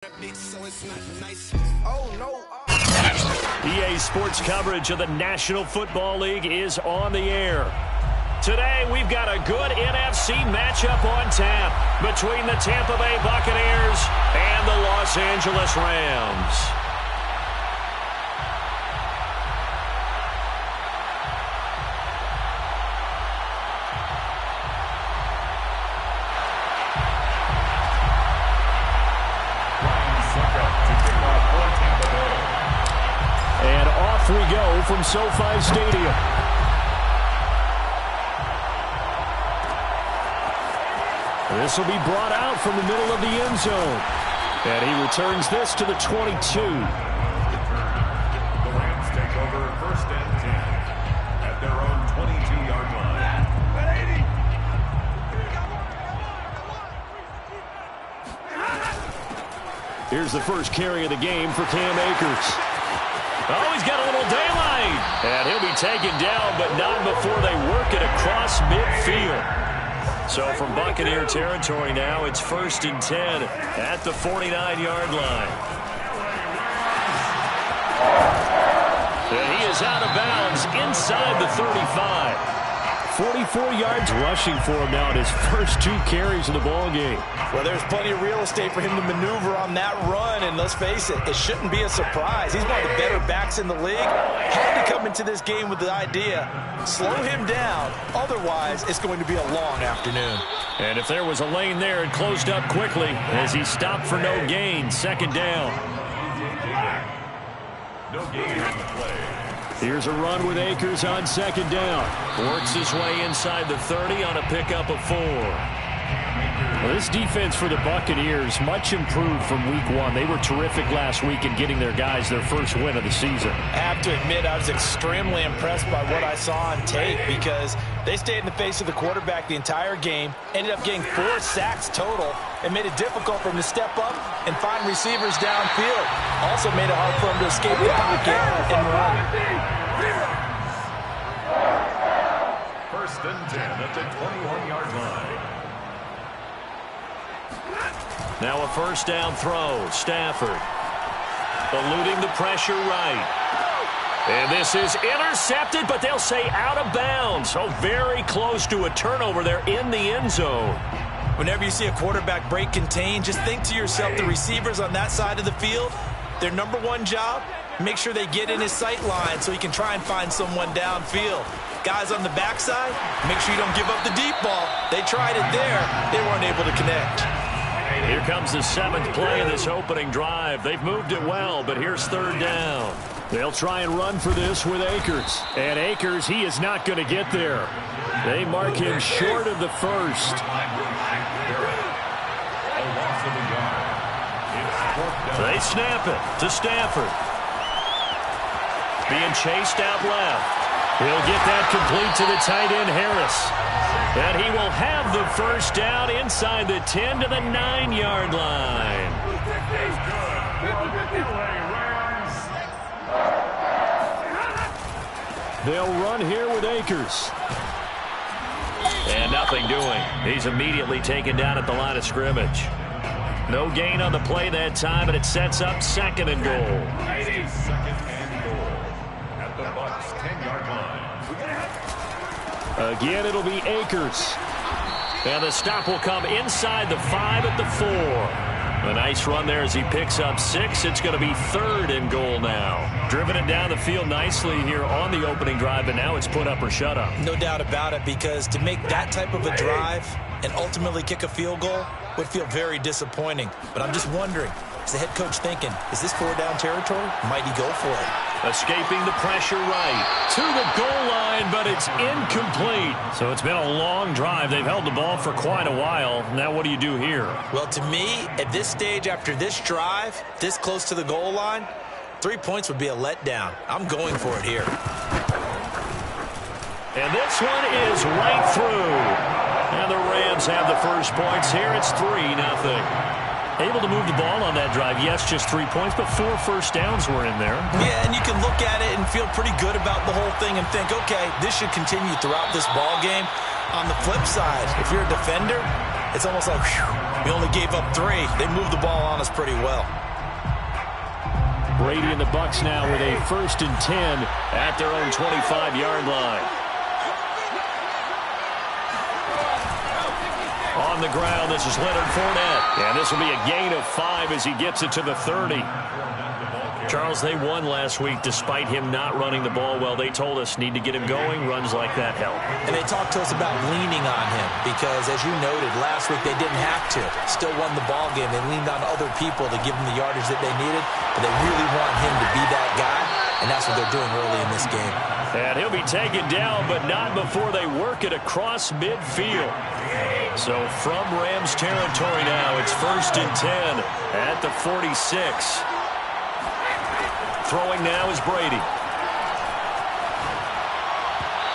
EA Sports coverage of the National Football League is on the air. Today, we've got a good NFC matchup on tap between the Tampa Bay Buccaneers and the Los Angeles Rams. And off we go from SoFi Stadium. This will be brought out from the middle of the end zone. And he returns this to the 22. The Rams take over first and 10 at their own 22-yard line. Here's the first carry of the game for Cam Akers. Oh, he's got a little daylight. And he'll be taken down, but not before they work it across midfield. So from Buccaneer territory now, it's first and 10 at the 49-yard line. And he is out of bounds inside the 35. 44 yards rushing for him now in his first 2 carries in the ballgame. Well, there's plenty of real estate for him to maneuver on that run, and let's face it, it shouldn't be a surprise. He's one of the better backs in the league. Had to come into this game with the idea, slow him down, otherwise it's going to be a long afternoon. And if there was a lane there, it closed up quickly as he stopped for no gain. Second down. No gain on the play. Here's a run with Akers on second down. Works his way inside the 30 on a pickup of 4. Well, this defense for the Buccaneers much improved from week 1. They were terrific last week in getting their guys their first win of the season. I have to admit, I was extremely impressed by what I saw on tape because they stayed in the face of the quarterback the entire game, ended up getting 4 sacks total, and made it difficult for him to step up and find receivers downfield. Also made it hard for him to escape the pocket and run. First and 10 at the 21-yard line. Now a first down throw. Stafford eluding the pressure right. And this is intercepted, but they'll say out of bounds. So very close to a turnover there in the end zone. Whenever you see a quarterback break contain, just think to yourself, the receivers on that side of the field, their number one job, make sure they get in his sight line so he can try and find someone downfield. Guys on the backside, make sure you don't give up the deep ball. They tried it there. They weren't able to connect. Here comes the 7th play of this opening drive. They've moved it well, but here's third down. They'll try and run for this with Akers. And Akers, he is not going to get there. They mark him short of the first. They snap it to Stafford. Being chased out left. He'll get that complete to the tight end, Harris. And he will have the first down inside the 10 to the 9-yard line. They'll run here with Akers. And nothing doing. He's immediately taken down at the line of scrimmage. No gain on the play that time, and it sets up second and goal. Second and goal at the Bucs 10-yard line. Again, it'll be Akers. And the stop will come inside the 5 at the 4. A nice run there as he picks up 6. It's going to be third and goal now. Driven it down the field nicely here on the opening drive, and now it's put up or shut up. No doubt about it, because to make that type of a drive and ultimately kick a field goal would feel very disappointing. But I'm just wondering, is the head coach thinking, is this 4-down territory? Might he go for it? Escaping the pressure right to the goal line, but it's incomplete. So it's been a long drive. They've held the ball for quite a while. Now what do you do here? Well, to me, at this stage after this drive, this close to the goal line, 3 points would be a letdown. I'm going for it here. And this one is right through. And the Rams have the first points here. It's 3-0. Able to move the ball on that drive. Yes, just 3 points, but 4 first downs were in there. Yeah, and you can look at it and feel pretty good about the whole thing and think, okay, this should continue throughout this ball game. On the flip side, if you're a defender, it's almost like, whew, we only gave up 3. They moved the ball on us pretty well. Brady and the Bucs now with a 1st and 10 at their own 25-yard line. On the ground, this is Leonard Fournette. And this will be a gain of 5 as he gets it to the 30. Charles, they won last week despite him not running the ball well. They told us need to get him going. Runs like that help. And they talked to us about leaning on him because, as you noted, last week they didn't have to. Still won the ball game. They leaned on other people to give them the yardage that they needed, but they really want him to be that guy, and that's what they're doing early in this game. And he'll be taken down, but not before they work it across midfield. So from Rams territory now, it's 1st and 10 at the 46. Throwing now is Brady.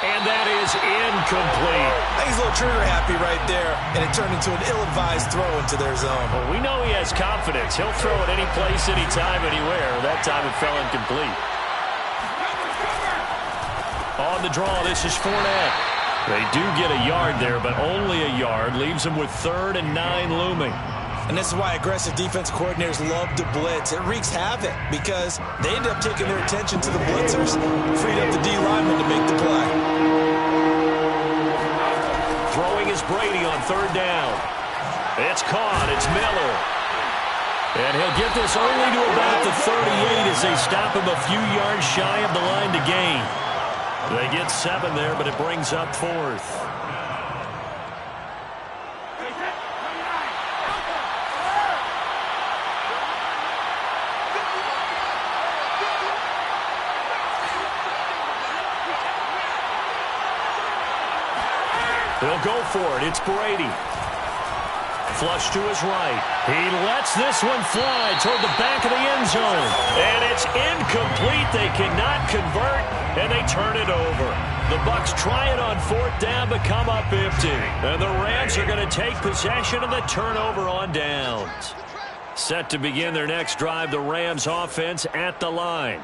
And that is incomplete. I think he's a little trigger happy right there, and it turned into an ill-advised throw into their zone. Well, we know he has confidence. He'll throw it any place, anytime, anywhere. That time it fell incomplete. On the draw, this is Fournette. They do get a yard there, but only a yard. Leaves them with 3rd and 9 looming. And this is why aggressive defense coordinators love to blitz. It wreaks havoc because they end up taking their attention to the blitzers, freed up the D lineman to make the play. Throwing is Brady on 3rd down. It's caught. It's Miller. And he'll get this only to about the 38 as they stop him a few yards shy of the line to gain. They get 7 there, but it brings up 4th. He'll go for it. It's Brady. Flush to his right. He lets this one fly toward the back of the end zone. And it's incomplete. They cannot convert, and they turn it over. The Bucs try it on 4th down, but come up empty. And the Rams are going to take possession of the turnover on downs. Set to begin their next drive, the Rams offense at the line.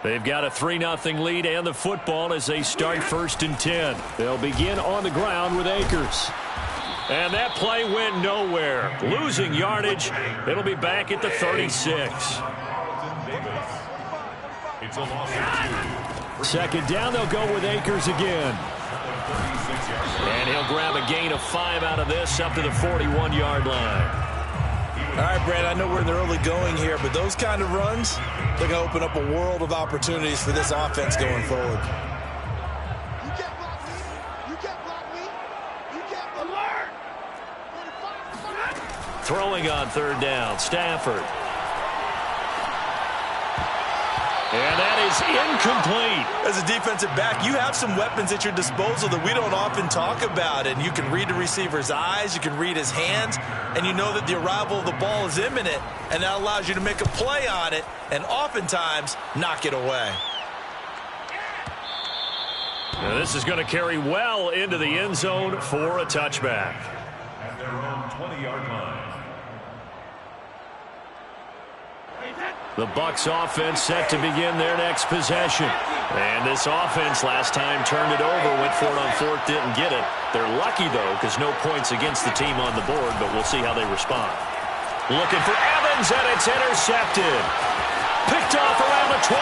They've got a 3-0 lead and the football as they start 1st and 10. They'll begin on the ground with Akers. And that play went nowhere. Losing yardage. It'll be back at the 36. It's a loss of 2. 2nd down, they'll go with Akers again. And he'll grab a gain of 5 out of this up to the 41-yard line. All right, Brad, I know we're in the early going here, but those kind of runs, they're going to open up a world of opportunities for this offense going forward. Throwing on 3rd down, Stafford. And that is incomplete. As a defensive back, you have some weapons at your disposal that we don't often talk about. And you can read the receiver's eyes, you can read his hands, and you know that the arrival of the ball is imminent, and that allows you to make a play on it and oftentimes knock it away. Now this is going to carry well into the end zone for a touchback. At their own 20-yard line. The Bucs offense set to begin their next possession. And this offense last time turned it over, went for it on 4th, didn't get it. They're lucky, though, because no points against the team on the board, but we'll see how they respond. Looking for Evans, and it's intercepted. Picked off around the 27,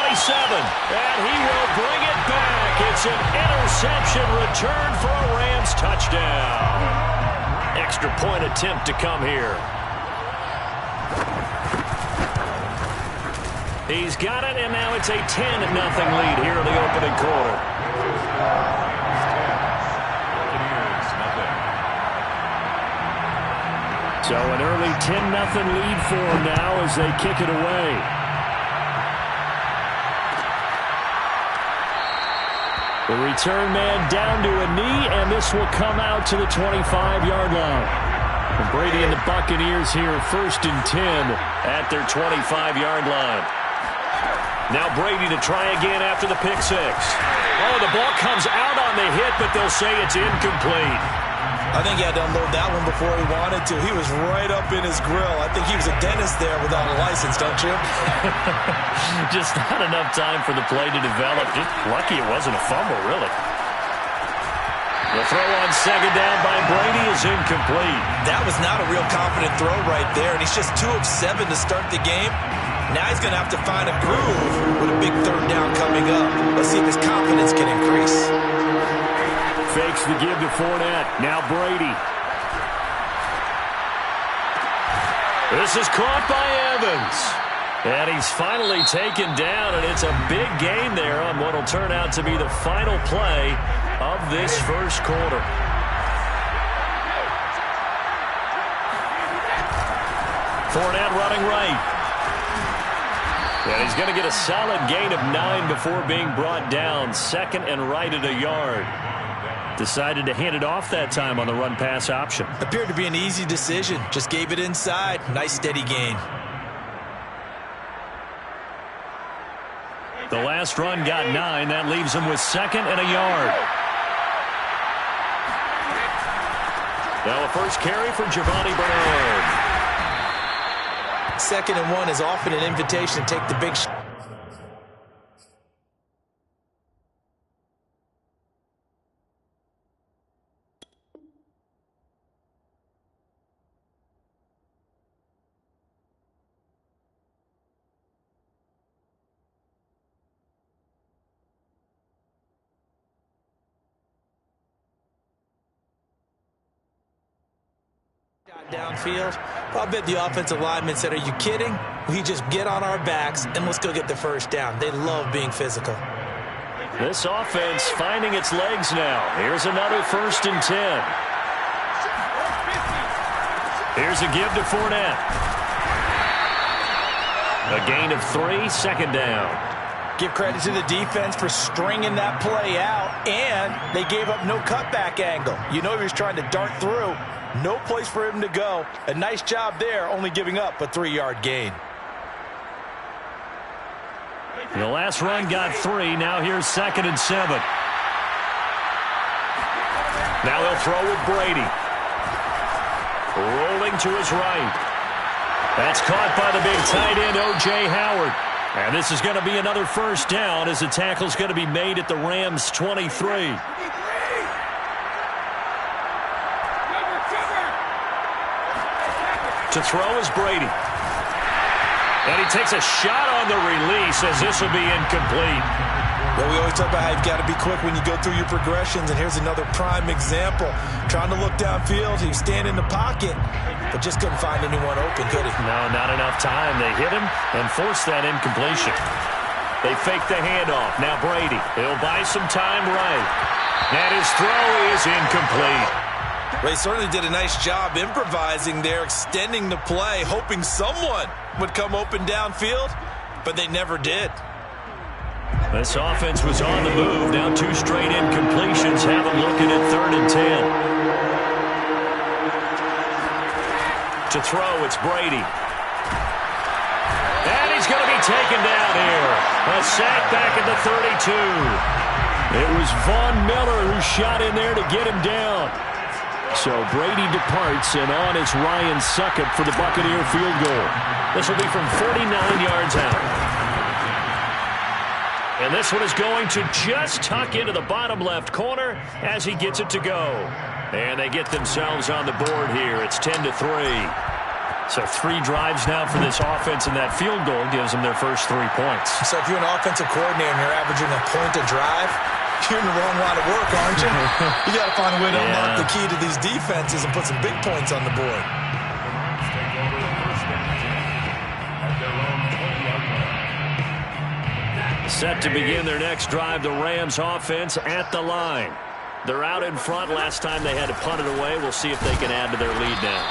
and he will bring it back. It's an interception return for a Rams touchdown. Extra point attempt to come here. He's got it, and now it's a 10-0 lead here in the opening quarter. So an early 10-0 lead for them now as they kick it away. The return man down to a knee, and this will come out to the 25-yard line. And Brady and the Buccaneers here 1st and 10 at their 25-yard line. Now Brady to try again after the pick six. Oh, the ball comes out on the hit, but they'll say it's incomplete. I think he had to unload that one before he wanted to. He was right up in his grill. I think he was a dentist there without a license, don't you? Just not enough time for the play to develop. Just lucky it wasn't a fumble, really. The throw on second down by Brady is incomplete. That was not a real confident throw right there, and he's just 2 of 7 to start the game. Now he's going to have to find a groove with a big third down coming up. Let's see if his confidence can increase. Fakes the give to Fournette. Now Brady. This is caught by Evans. And he's finally taken down, and it's a big gain there on what will turn out to be the final play of this first quarter. Fournette running right. And he's going to get a solid gain of 9 before being brought down. Second and right at a yard. Decided to hand it off that time on the run-pass option. Appeared to be an easy decision. Just gave it inside. Nice steady gain. The last run got 9. That leaves him with second and a yard. Now a first carry for Giovanni Bernard. Second and 1 is often an invitation to take the big shot. Downfield. I'll bet the offensive lineman said, "Are you kidding? We just get on our backs and let's go get the first down." They love being physical. This offense finding its legs now. Here's another 1st and 10. Here's a give to Fournette. A gain of 3, second down. Give credit to the defense for stringing that play out, and they gave up no cutback angle. You know he was trying to dart through. No place for him to go. A nice job there, only giving up a 3-yard gain. The last run got 3. Now here's 2nd and 7. Now they'll throw with Brady. Rolling to his right. That's caught by the big tight end, O.J. Howard. And this is going to be another first down as the tackle's going to be made at the Rams' 23. To throw is Brady. And he takes a shot on the release as this will be incomplete. Well, we always talk about how you've got to be quick when you go through your progressions, and here's another prime example. Trying to look downfield, he was standing in the pocket, but just couldn't find anyone open, could he? No, not enough time. They hit him and forced that incompletion. They fake the handoff. Now Brady. He'll buy some time right. And his throw is incomplete. Well, he certainly did a nice job improvising there, extending the play, hoping someone would come open downfield, but they never did. This offense was on the move. Now 2 straight incompletions have them looking at 3rd and 10. To throw, it's Brady. And he's going to be taken down here. A sack back at the 32. It was Von Miller who shot in there to get him down. So Brady departs, and on is Ryan Succop for the Buccaneer field goal. This will be from 49 yards out. And this one is going to just tuck into the bottom left corner as he gets it to go. And they get themselves on the board here. It's 10-3. So 3 drives now for this offense, and that field goal gives them their first 3 points. So if you're an offensive coordinator and you're averaging a point a drive, you're in the wrong line of work, aren't you? You got to find a way to unlock the key to these defenses and put some big points on the board. Set to begin their next drive, the Rams offense at the line. They're out in front. Last time they had to punt it away. We'll see if they can add to their lead now.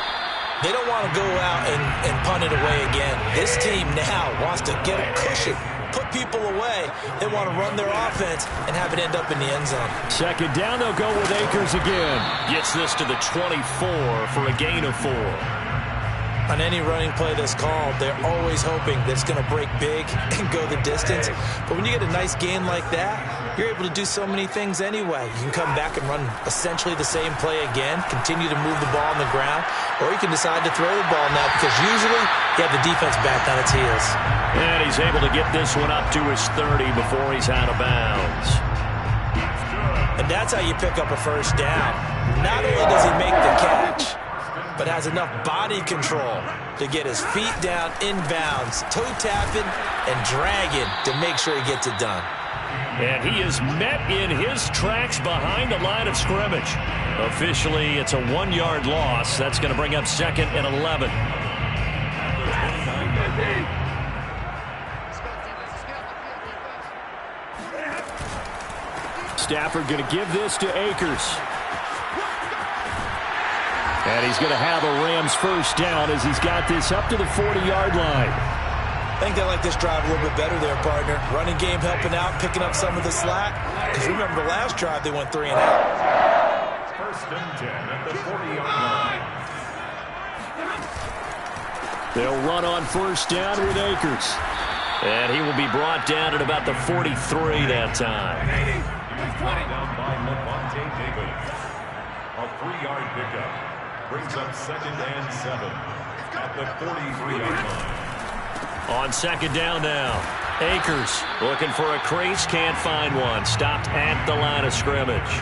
They don't want to go out and punt it away again. This team now wants to get a cushion, put people away. They want to run their offense and have it end up in the end zone. Second down, they'll go with Akers again. Gets this to the 24 for a gain of 4. On any running play that's called, they're always hoping that it's going to break big and go the distance. But when you get a nice gain like that, you're able to do so many things anyway. You can come back and run essentially the same play again, continue to move the ball on the ground, or you can decide to throw the ball now because usually you have the defense back on its heels. And he's able to get this one up to his 30 before he's out of bounds. And that's how you pick up a first down. Not only does he make the catch, but has enough body control to get his feet down inbounds, toe tapping and dragging to make sure he gets it done. And he is met in his tracks behind the line of scrimmage. Officially, it's a 1-yard loss. That's going to bring up 2nd and 11. Stafford going to give this to Akers. And he's going to have a Rams first down as he's got this up to the 40-yard line. I think they like this drive a little bit better there, partner. Running game helping out, picking up some of the slack. Because remember the last drive, they went 3 and out. First and 10 at the 40-yard line. They'll run on first down with Akers. And he will be brought down at about the 43 that time. He's brought down by Levante Davis. A 3-yard pickup brings up 2nd and 7 at the 43-yard line. On 2nd down now, Akers looking for a crease, can't find one. Stopped at the line of scrimmage.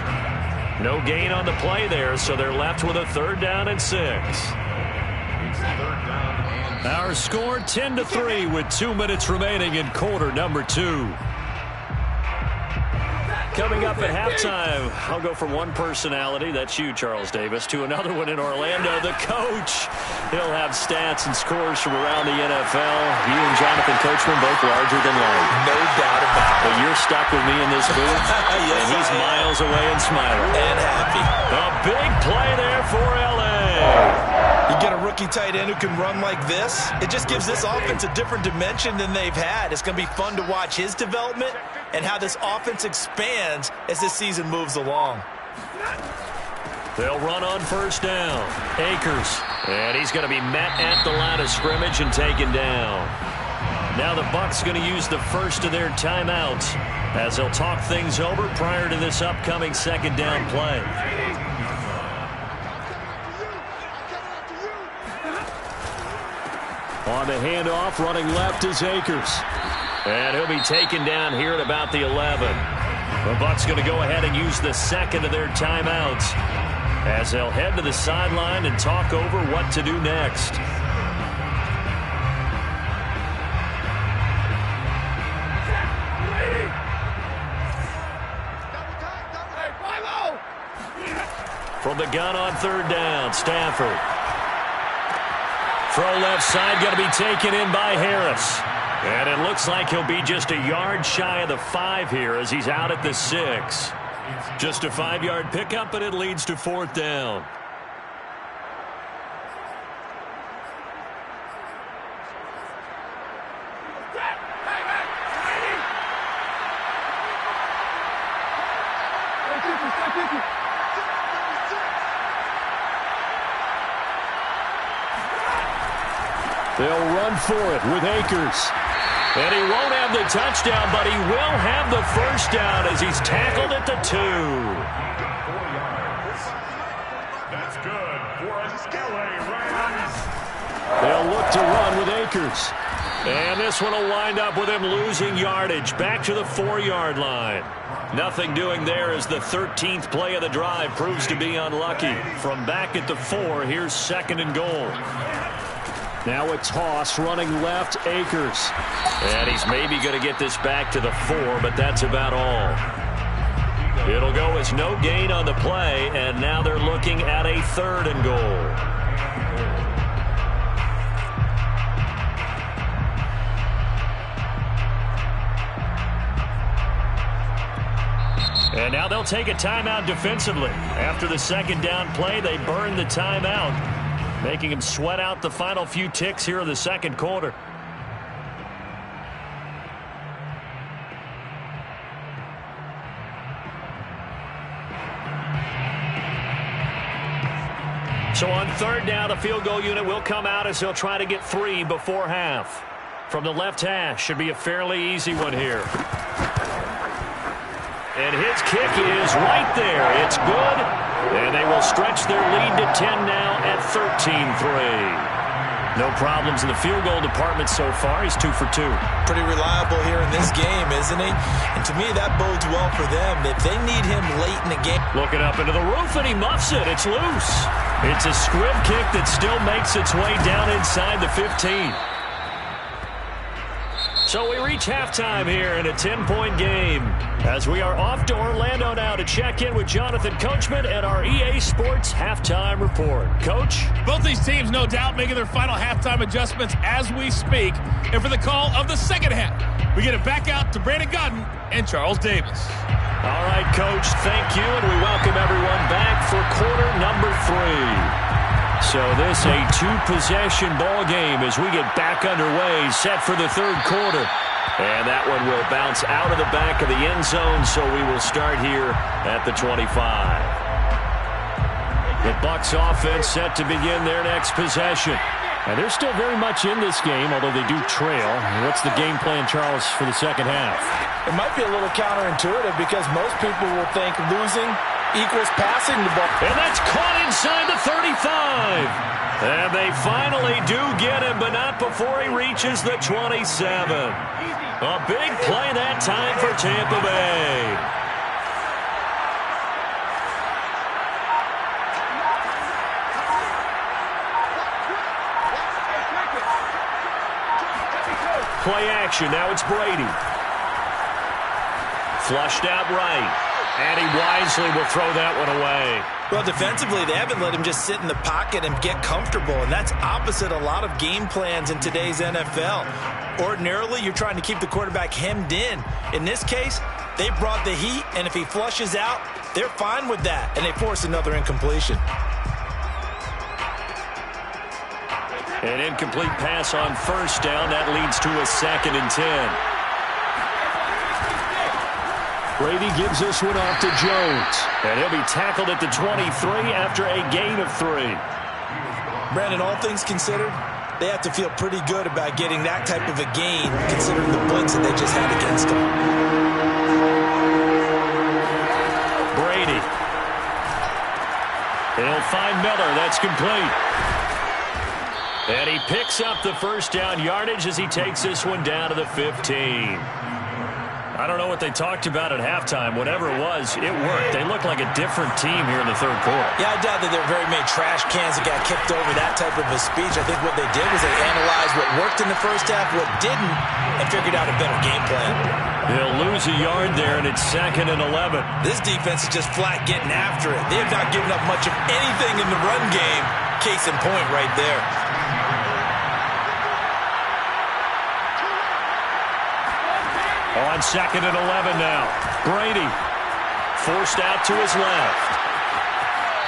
No gain on the play there, so they're left with a 3rd down and 6. Our score 10-3 with 2 minutes remaining in quarter number 2. Coming up at halftime, I'll go from one personality, that's you, Charles Davis, to another one in Orlando, the coach. He'll have stats and scores from around the NFL. You and Jonathan Coachman both larger than life. No doubt about it. But you're stuck with me in this booth, Yes, and he's miles away and smiling. And happy. A big play there for L.A. You get a rookie tight end who can run like this, it just gives this offense a different dimension than they've had. It's going to be fun to watch his development and how this offense expands as this season moves along. They'll run on first down. Akers. And he's going to be met at the line of scrimmage and taken down. Now the Bucs going to use the first of their timeouts as they'll talk things over prior to this upcoming 2nd down play. On the handoff, running left is Akers. And he'll be taken down here at about the 11. The Bucs going to go ahead and use the 2nd of their timeouts as they'll head to the sideline and talk over what to do next. From the gun on 3rd down, Stafford. Throw left side, going to be taken in by Harris. And it looks like he'll be just a yard shy of the 5 here as he's out at the 6. Just a 5-yard pickup, but it leads to 4th down. They'll run for it with Akers. And he won't have the touchdown, but he will have the first down as he's tackled at the 2. 4 yards. That's good for an LA Rams. They'll look to run with Akers. And this one will wind up with him losing yardage back to the 4-yard line. Nothing doing there as the 13th play of the drive proves to be unlucky. From back at the 4, here's 2nd and goal. Now a toss running left, Akers. And he's maybe going to get this back to the 4, but that's about all. It'll go as no gain on the play, and now they're looking at a 3rd and goal. And now they'll take a timeout defensively. After the 2nd down play, they burn the timeout, making him sweat out the final few ticks here in the 2nd quarter. So on 3rd down, the field goal unit will come out as he'll try to get 3 before half. From the left hash, should be a fairly easy one here. And his kick is right there. It's good. And they will stretch their lead to 10 now at 13-3. No problems in the field goal department so far. He's 2 for 2. Pretty reliable here in this game, isn't he? And to me, that bodes well for them. If they need him late in the game. Looking up into the roof, and he muffs it. It's loose. It's a squib kick that still makes its way down inside the 15. So we reach halftime here in a 10-point game as we are off to Orlando now to check in with Jonathan Coachman at our EA Sports Halftime Report. Coach? Both these teams, no doubt, making their final halftime adjustments as we speak. And for the call of the second half, we get it back out to Brandon Godden and Charles Davis. All right, Coach, thank you, and we welcome everyone back for quarter number 3. So this a 2-possession ball game as we get back underway, set for the third quarter. And that one will bounce out of the back of the end zone, so we will start here at the 25. The Bucs offense set to begin their next possession. And they're still very much in this game, although they do trail. What's the game plan, Charles, for the second half? It might be a little counterintuitive because most people will think losing equals passing the ball. And that's caught inside the 35. And they finally do get him, but not before he reaches the 27. A big play that time for Tampa Bay. Play action. Now it's Brady. Flushed out right. And he wisely will throw that one away. Well, defensively, they haven't let him just sit in the pocket and get comfortable, and that's opposite a lot of game plans in today's NFL. Ordinarily, you're trying to keep the quarterback hemmed in. In this case, they brought the heat, and if he flushes out, they're fine with that, and they force another incompletion. An incomplete pass on first down. That leads to a 2nd and 10. Brady gives this one off to Jones. And he'll be tackled at the 23 after a gain of 3. Brandon, all things considered, they have to feel pretty good about getting that type of a gain, considering the blitz that they just had against them. Brady. He'll find Miller. That's complete. And he picks up the first down yardage as he takes this one down to the 15. I don't know what they talked about at halftime. Whatever it was, it worked. They look like a different team here in the third quarter. Yeah, I doubt that there were very many trash cans that got kicked over, that type of a speech. I think what they did was they analyzed what worked in the first half, what didn't, and figured out a better game plan. They'll lose a yard there, and it's 2nd and 11. This defense is just flat getting after it. They have not given up much of anything in the run game. Case in point right there. On 2nd and 11 now. Brady forced out to his left.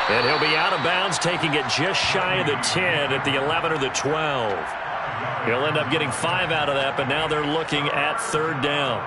And he'll be out of bounds, taking it just shy of the 10 at the 11 or the 12. He'll end up getting 5 out of that, but now they're looking at 3rd down.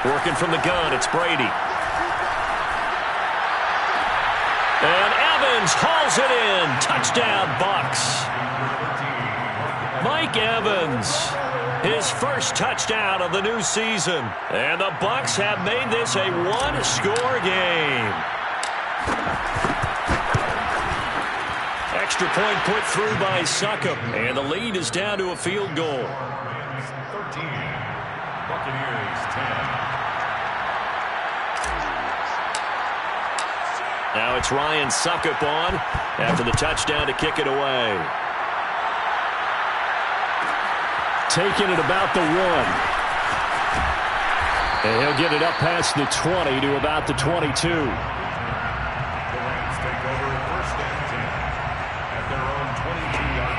Working from the gun, it's Brady. And Evans hauls it in. Touchdown, Bucs. Mike Evans, his first touchdown of the new season. And the Bucs have made this a one-score game. Extra point put through by Succop. And the lead is down to a field goal. 13. Buccaneers 10. Now it's Ryan Succop on after the touchdown to kick it away. Taking it about the 1. And he'll get it up past the 20 to about the 22. The Rams take over 1st and 10 at their own 22-yard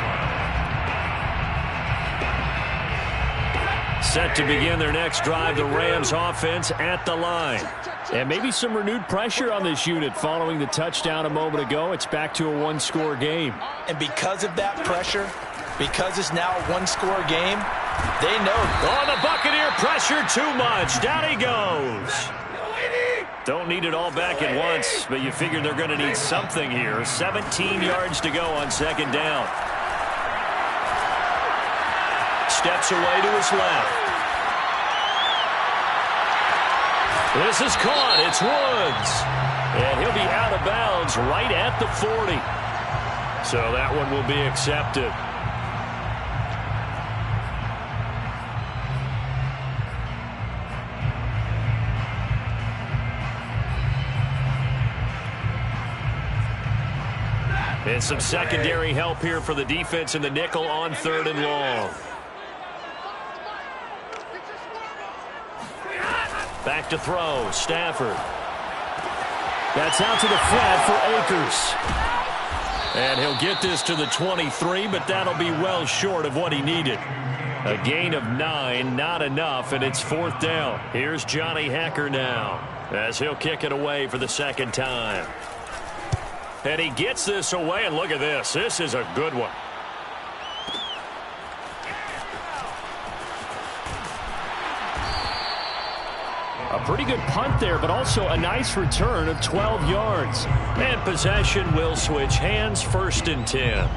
line. Set to begin their next drive, the Rams offense at the line. And maybe some renewed pressure on this unit following the touchdown a moment ago. It's back to a one-score game. And because of that pressure, because it's now a one-score game, They know. Oh, the Buccaneer pressure too much. Down he goes. Don't need it all back at once, but you figure they're going to need something here. 17 yards to go on second down. Steps away to his left. This is caught. It's Woods. And he'll be out of bounds right at the 40. So that one will be accepted. And some secondary help here for the defense in the nickel on 3rd and long. Back to throw, Stafford. That's out to the flat for Akers. And he'll get this to the 23, but that'll be well short of what he needed. A gain of 9, not enough, and it's 4th down. Here's Johnny Hekker now, as he'll kick it away for the second time. And he gets this away, and look at this. This is a good one. A pretty good punt there, but also a nice return of 12 yards. And possession will switch hands, 1st and 10.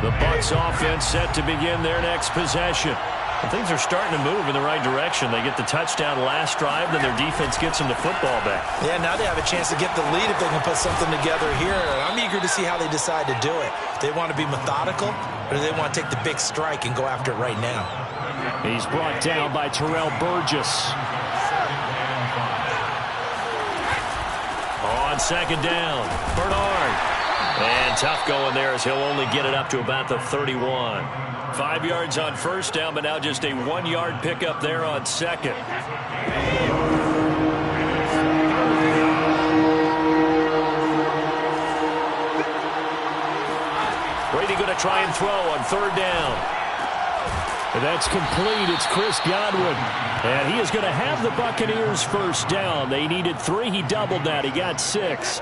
The Bucs offense set to begin their next possession. And things are starting to move in the right direction. They get the touchdown last drive, then their defense gets them the football back. Yeah, now they have a chance to get the lead if they can put something together here. And I'm eager to see how they decide to do it. Do they want to be methodical, or do they want to take the big strike and go after it right now? He's brought down by Terrell Burgess. On second down, Bernard. And tough going there as he'll only get it up to about the 31. 5 yards on 1st down, but now just a 1-yard pickup there on 2nd. Brady going to try and throw on 3rd down. And that's complete. It's Chris Godwin. And he is going to have the Buccaneers 1st down. They needed 3. He doubled that. He got 6.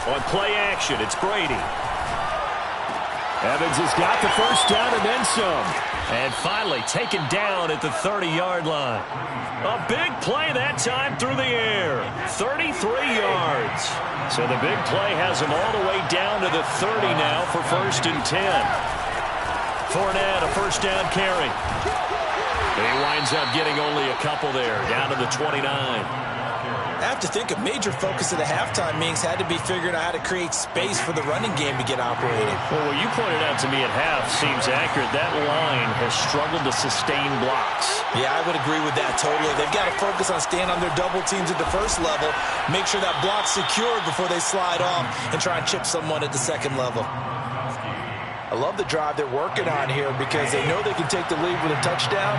On play action, it's Brady. Evans has got the 1st down and then some. And finally taken down at the 30-yard line. A big play that time through the air. 33 yards. So the big play has him all the way down to the 30 now for 1st and 10. Fournette, a 1st down carry. He winds up getting only a couple there, down to the 29. I have to think a major focus of the halftime meetings had to be figuring out how to create space for the running game to get operating. Well, what you pointed out to me at half seems accurate. That line has struggled to sustain blocks. Yeah, I would agree with that totally. They've got to focus on staying on their double teams at the 1st level, make sure that block's secured before they slide off and try and chip someone at the 2nd level. I love the drive they're working on here because they know they can take the lead with a touchdown.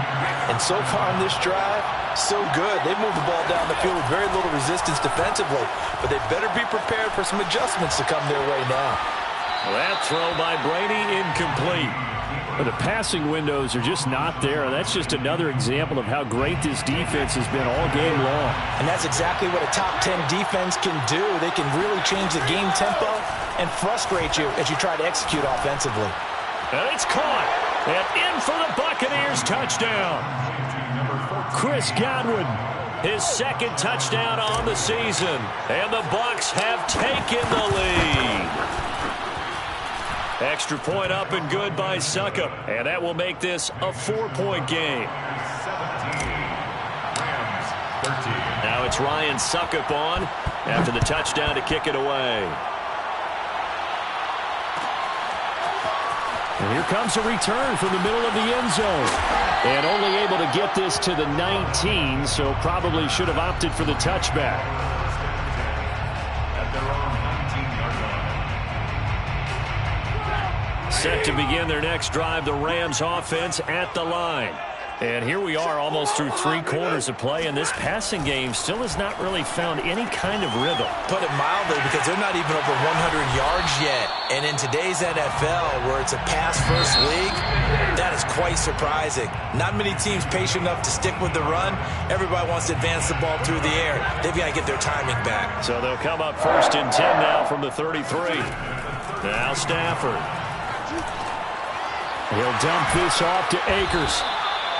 And so far on this drive, so good. They moved the ball down the field with very little resistance defensively. But they better be prepared for some adjustments to come their way now. Well, that throw by Brady incomplete. But the passing windows are just not there. And that's just another example of how great this defense has been all game long. And that's exactly what a top 10 defense can do. They can really change the game tempo and frustrate you as you try to execute offensively. And it's caught. And in for the Buccaneers touchdown. Chris Godwin, his 2nd touchdown on the season. And the Bucs have taken the lead. Extra point up and good by Succop. And that will make this a 4-point game. 17. Rams, 13. Now it's Ryan Succop on after the touchdown to kick it away. And here comes a return from the middle of the end zone. And only able to get this to the 19, so probably should have opted for the touchback. At their own 19-yard line. Set to begin their next drive, the Rams offense at the line. And here we are almost through 3 quarters of play, and this passing game still has not really found any kind of rhythm. Put it mildly, because they're not even over 100 yards yet. And in today's NFL, where it's a pass-first league, that is quite surprising. Not many teams patient enough to stick with the run. Everybody wants to advance the ball through the air. They've got to get their timing back. So they'll come up 1st and 10 now from the 33. Now Stafford. He'll dump this off to Akers.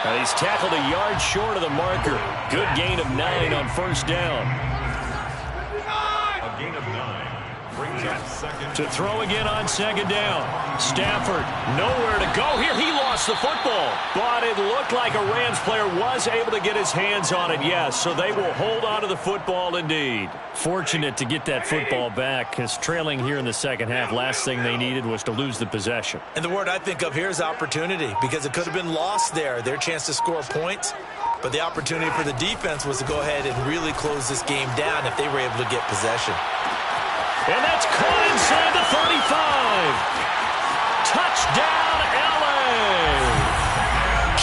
And he's tackled a yard short of the marker. Good gain of 9 on 1st down. A gain of 9 brings up 2nd. To throw again on 2nd down. Stafford, nowhere to go here. He lost the football. But it looked like a Rams player was able to get his hands on it, yes. So they will hold on to the football indeed. Fortunate to get that football back, because trailing here in the second half, last thing they needed was to lose the possession. And the word I think of here is opportunity, because it could have been lost there, their chance to score points. But the opportunity for the defense was to go ahead and really close this game down if they were able to get possession. And that's caught inside the 35. Touchdown, L.A.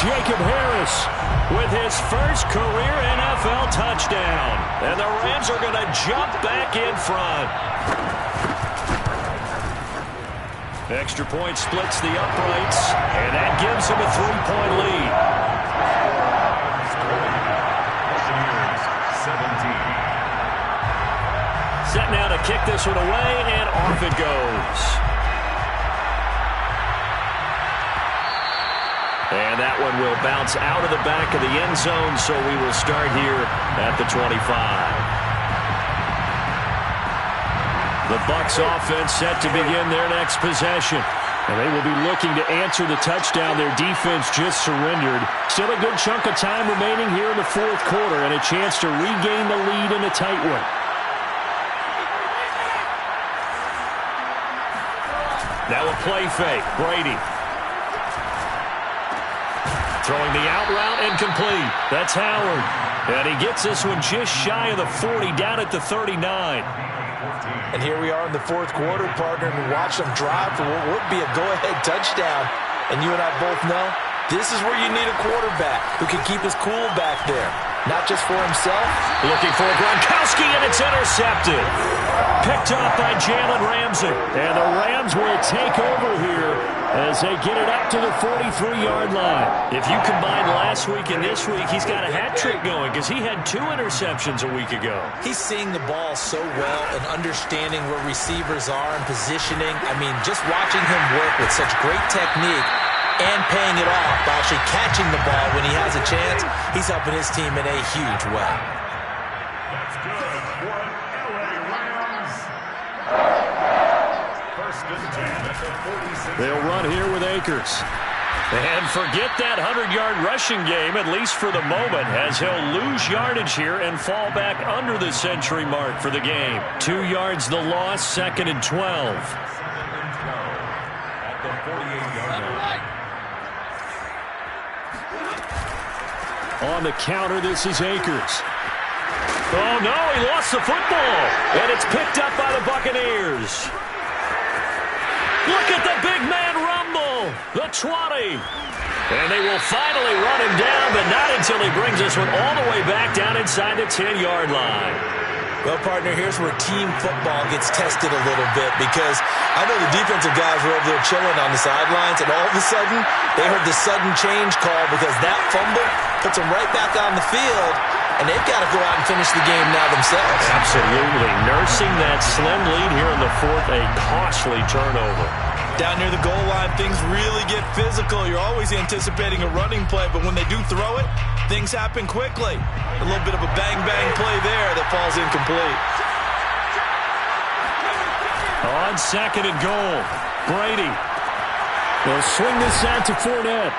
Jacob Harris with his first career NFL touchdown. And the Rams are going to jump back in front. Extra point splits the uprights, and that gives them a 3-point lead. Set now to kick this one away, and off it goes. And that one will bounce out of the back of the end zone, so we will start here at the 25. The Bucs offense set to begin their next possession. And they will be looking to answer the touchdown their defense just surrendered. Still a good chunk of time remaining here in the 4th quarter, and a chance to regain the lead in a tight one. Now a play fake. Brady. Throwing the out route incomplete. That's Howard. And he gets this one just shy of the 40, down at the 39. And here we are in the 4th quarter, partner, and watch them drive for what would be a go-ahead touchdown. And you and I both know this is where you need a quarterback who can keep his cool back there. Not just for himself. Looking for Gronkowski, and it's intercepted. Picked up by Jalen Ramsey. And the Rams will take over here as they get it up to the 43-yard line. If you combine last week and this week, he's got a hat trick going, because he had 2 interceptions a week ago. He's seeing the ball so well and understanding where receivers are and positioning. I mean, just watching him work with such great technique and paying it off by actually catching the ball when he has a chance, he's helping his team in a huge way. That's good for an LA Rams. 1st and 10 at the 46. They'll run here with Akers. And forget that 100-yard rushing game, at least for the moment, as he'll lose yardage here and fall back under the century mark for the game. 2 yards the loss, 2nd and 12. 2nd and 12 at the 48-yard line. On the counter, this is Akers. Oh, no, he lost the football. And it's picked up by the Buccaneers. Look at the big man rumble. The 20. And they will finally run him down, but not until he brings this one all the way back down inside the 10-yard line. Well, partner, here's where team football gets tested a little bit, because I know the defensive guys were over there chilling on the sidelines, and all of a sudden, they heard the sudden change call, because that fumble puts them right back on the field, and they've got to go out and finish the game now themselves. Absolutely. Nursing that slim lead here in the 4th, a costly turnover. Down near the goal line, things really get physical. You're always anticipating a running play, but when they do throw it, things happen quickly. A little bit of a bang-bang play there that falls incomplete. On 2nd and goal, Brady. They'll swing this out to Fournette.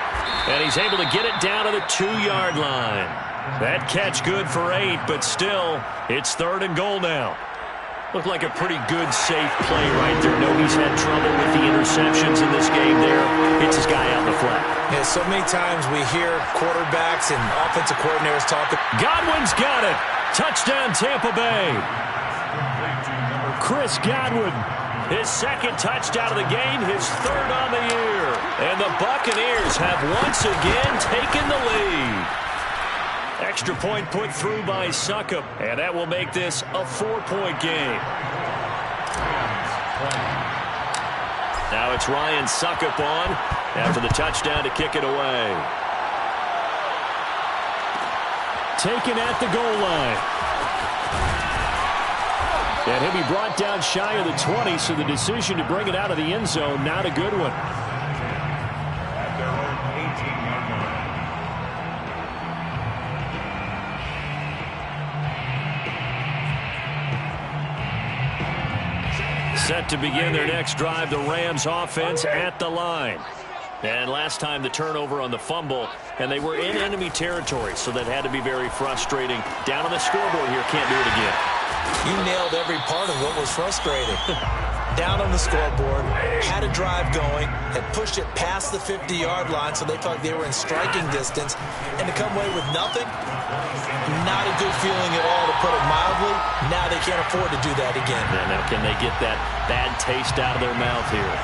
And he's able to get it down to the 2-yard line. That catch good for 8, but still, it's 3rd and goal now. Looked like a pretty good, safe play right there. No, he's had trouble with the interceptions in this game there. Hits his guy out in the flat. Yeah, so many times we hear quarterbacks and offensive coordinators talk. Godwin's got it. Touchdown, Tampa Bay. Chris Godwin, his 2nd touchdown of the game, his 3rd on the year. And the Buccaneers have once again taken the lead. Extra point put through by Succop, and that will make this a 4-point game. Now it's Ryan Succop on after the touchdown to kick it away. Taken at the goal line. And he'll be brought down shy of the 20, so the decision to bring it out of the end zone, not a good one. At their own 18-yard line. Set to begin their next drive, the Rams offense at the line. And last time the turnover on the fumble, and they were in enemy territory, so that had to be very frustrating. Down on the scoreboard here, can't do it again. You nailed every part of what was frustrating. Down on the scoreboard, had a drive going, had pushed it past the 50-yard line, so they felt like they were in striking distance, and to come away with nothing, not a good feeling at all, to put it mildly. Now they can't afford to do that again. And now can they get that bad taste out of their mouth here?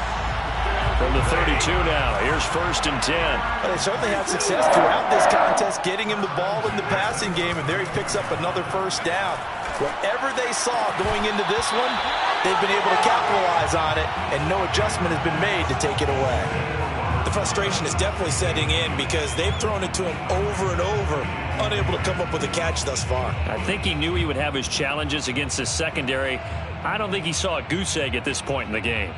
From the 32 now, here's 1st and 10. Well, they certainly had success throughout this contest, getting him the ball in the passing game, and there he picks up another 1st down. Whatever they saw going into this one, they've been able to capitalize on it, and no adjustment has been made to take it away. The frustration is definitely setting in because they've thrown it to him over and over, unable to come up with a catch thus far. I think he knew he would have his challenges against his secondary. I don't think he saw a goose egg at this point in the game.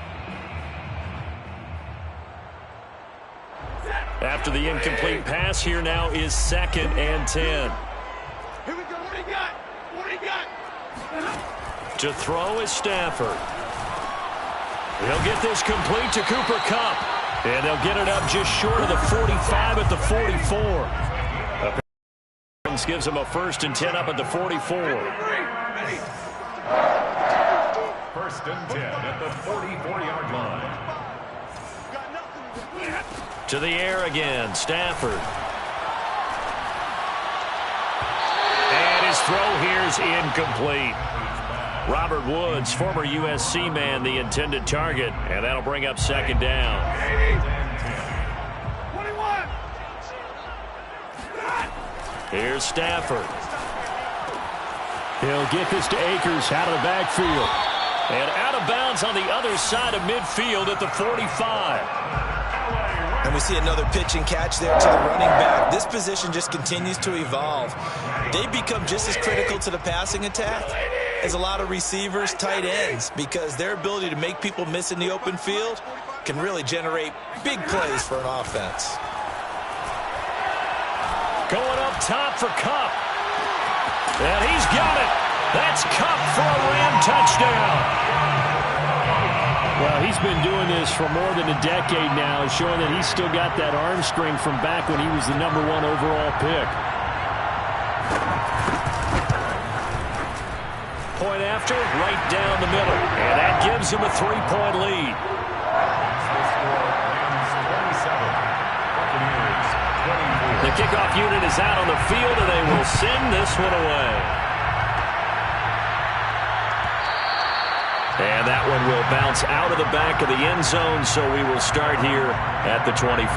After the incomplete pass, here now is 2nd and 10. Here we go. What do you got? What do you got? To throw is Stafford. He'll get this complete to Cooper Kupp. And they'll get it up just short of the 45 at the 44. Gives him a 1st and 10 up at the 44. 1st and 10 at the 44-yard line. To the air again, Stafford. And his throw here's incomplete. Robert Woods, former USC man, the intended target, and that'll bring up 2nd down. Here's Stafford. He'll get this to Akers out of the backfield. And out of bounds on the other side of midfield at the 45. And we see another pitch and catch there to the running back. This position just continues to evolve. They become just as critical to the passing attack as a lot of receivers, tight ends, because their ability to make people miss in the open field can really generate big plays for an offense. Going up top for Kupp. And he's got it. That's Kupp for a Ram touchdown. Well, he's been doing this for more than a decade now, showing that he's still got that arm strength from back when he was the #1 overall pick. Point after, right down the middle. And that gives him a 3-point lead. The kickoff unit is out on the field, and they will send this one away. And that one will bounce out of the back of the end zone, so we will start here at the 25.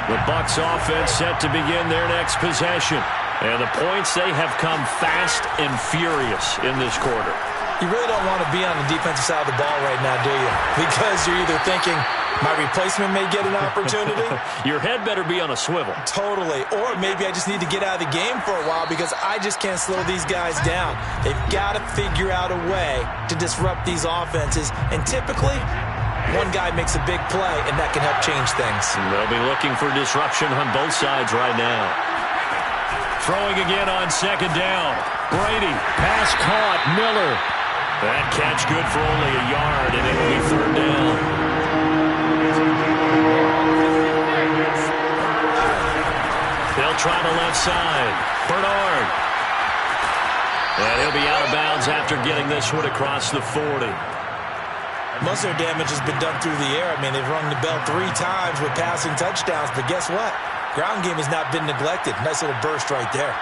The Bucs offense set to begin their next possession. And the points, they have come fast and furious in this quarter. You really don't want to be on the defensive side of the ball right now, do you? Because you're either thinking, my replacement may get an opportunity. Your head better be on a swivel. Totally. Or maybe I just need to get out of the game for a while because I just can't slow these guys down. They've got to figure out a way to disrupt these offenses. And typically, one guy makes a big play, and that can help change things. And they'll be looking for disruption on both sides right now. Throwing again on 2nd down. Brady, pass caught, Miller. That catch good for only a yard, and it'll be 3rd down. They'll try the left side. Bernard. And he'll be out of bounds after getting this one across the 40. Most of their damage has been done through the air. I mean, they've rung the bell 3 times with passing touchdowns, but guess what? Ground game has not been neglected. Nice little burst right there.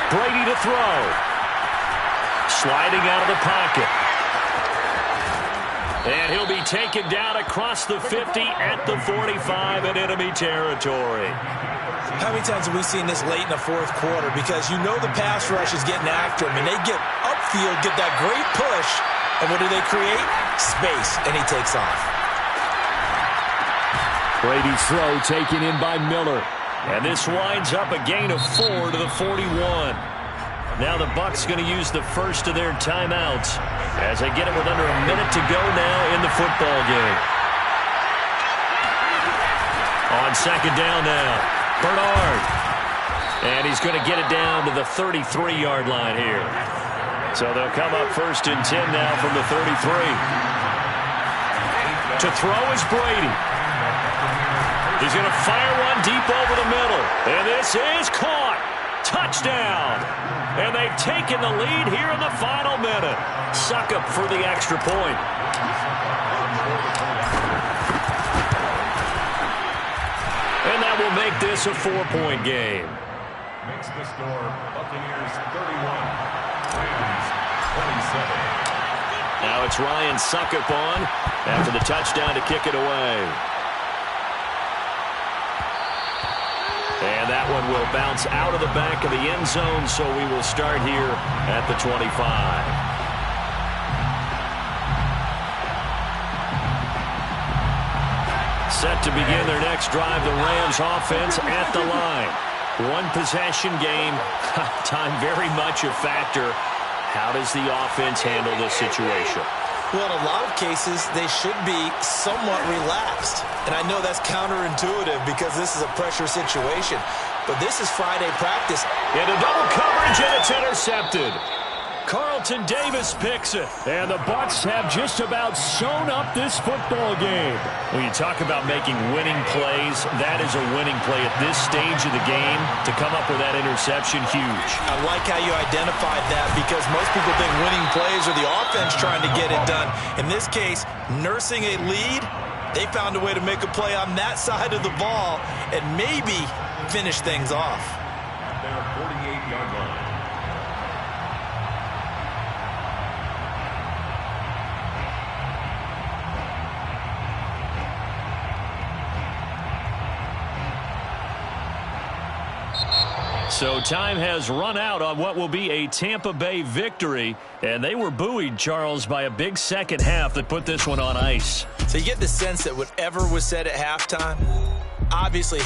Brady to throw. Sliding out of the pocket. And he'll be taken down across the 50 at the 45 in enemy territory. How many times have we seen this late in the fourth quarter? Because you know the pass rush is getting after him, and they get upfield, get that great push, and what do they create? Space, and he takes off. Brady's throw taken in by Miller. And this winds up a gain of 4 to the 41. Now the Bucs going to use the first of their timeouts as they get it with under a minute to go now in the football game. On second down now, Bernard. And he's going to get it down to the 33-yard line here. So they'll come up first and 10 now from the 33. To throw is Brady. He's going to fire one deep over the middle. And this is caught. Touchdown. And they've taken the lead here in the final minute. Succop for the extra point. And that will make this a 4-point game. Makes the score Buccaneers 31, Rams 27. Now it's Ryan Succop on after the touchdown to kick it away. And that one will bounce out of the back of the end zone, so we will start here at the 25. Set to begin their next drive, the Rams offense at the line. One possession game, time very much a factor. How does the offense handle this situation? Well, in a lot of cases, they should be somewhat relaxed. And I know that's counterintuitive because this is a pressure situation. But this is Friday practice. Into double coverage, and it's intercepted. Carlton Davis picks it. And the Bucs have just about sewn up this football game. When you talk about making winning plays, that is a winning play at this stage of the game. To come up with that interception, huge. I like how you identified that because most people think winning plays are the offense trying to get it done. In this case, nursing a lead, they found a way to make a play on that side of the ball and maybe finish things off. At their 48-yard line. So time has run out on what will be a Tampa Bay victory. And they were buoyed, Charles, by a big second half that put this one on ice. So you get the sense that whatever was said at halftime, obviously